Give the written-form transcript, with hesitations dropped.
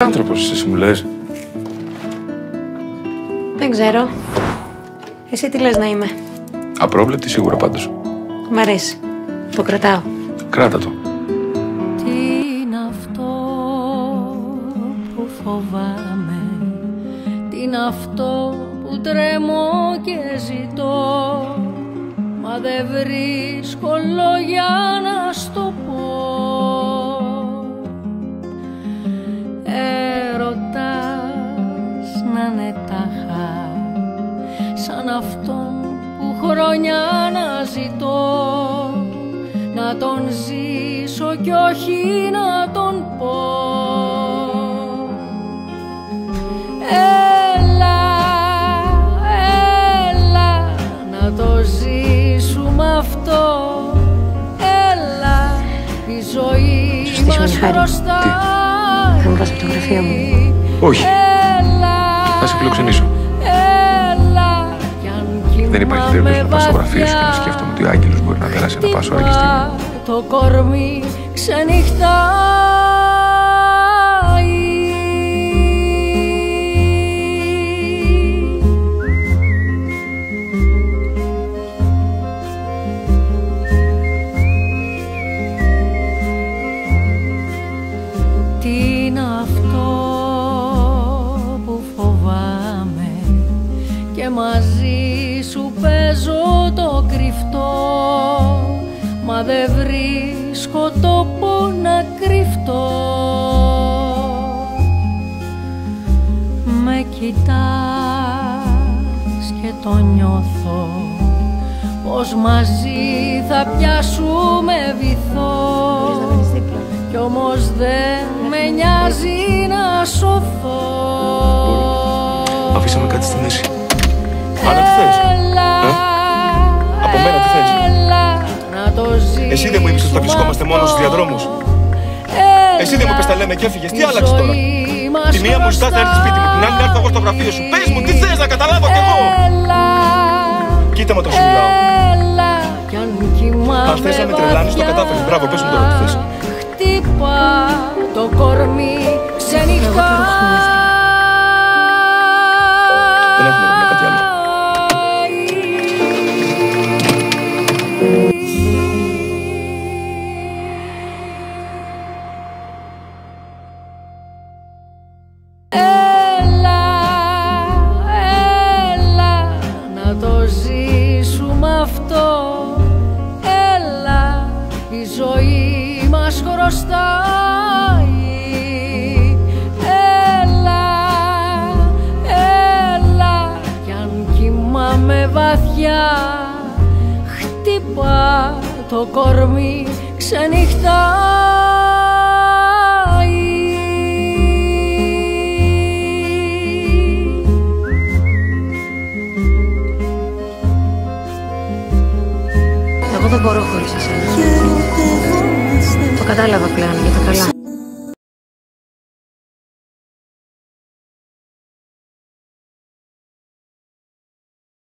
Άνθρωπος εσύ μου λες. Δεν ξέρω. Εσύ τι λες να είμαι? Απρόβλεπτη σίγουρα πάντως. Μ' αρέσει. Το κρατάω. Κράτα το. Τι είναι αυτό που φοβάμαι? Τι είναι αυτό που τρέμω και ζητώ? Μα δεν βρίσκω λόγια να στο πω. Έρωτας να είναι τάχα σαν αυτόν που χρόνια να ζητώ, να τον ζήσω κι όχι να τον πω. Έλα, έλα να το ζήσουμε αυτό. Έλα, η ζωή μας μπροστά. Θα μου πας από το γραφείο μου? Όχι. Θα σε φιλοξενήσω. Δεν υπάρχει περίπτωση να πας στο γραφείο σου και να σκέφτομαι ότι ο άγγελος μπορεί να περάσει ένα πάσο άλλη στιγμή. Το κορμί ξενυχτάει. Τι είναι αυτό που φοβάμαι και μαζί σου παίζω το κρυφτό, μα δεν βρίσκω τόπο να κρυφτώ. Με κοιτάς και το νιώθω πως μαζί θα πιάσουμε βυθό, κι όμως δεν με νοιάζει να σωθώ. Αφήσαμε κάτι στη μέση. Άννα, τι θες? Από μένα τι θες? Εσύ δεν μου είπες ότι θα βρισκόμαστε μόνο στους διαδρόμους? Εσύ δεν μου είπες τα λέμε και έφυγες? Τι άλλαξε τώρα? Τη μία μου ζητάς να έρθεις σπίτι μου, την άλλη να έρθω εγώ στο γραφείο σου. Πες μου, τι θες να καταλάβω κι εγώ? Κοίτα με το σου μιλάω. Αν θες να με τρελάνεις, το κατάφερες. Μπράβο, πες μου τώρα τι θες. Χτύπα το κορμί ξενυχτά. Δεν έχουμε να κάτι άλλο. Έλα, έλα να το ζήσουμε αυτό. Έλα, η ζωή μας χρωστάει. Έλα, έλα κι αν κοιμάμαι βαθιά, χτύπα το κορμί ξενυχτάει. Εγώ δεν μπορώ χωρίς εσένα. Το κατάλαβα πλέον για τα καλά.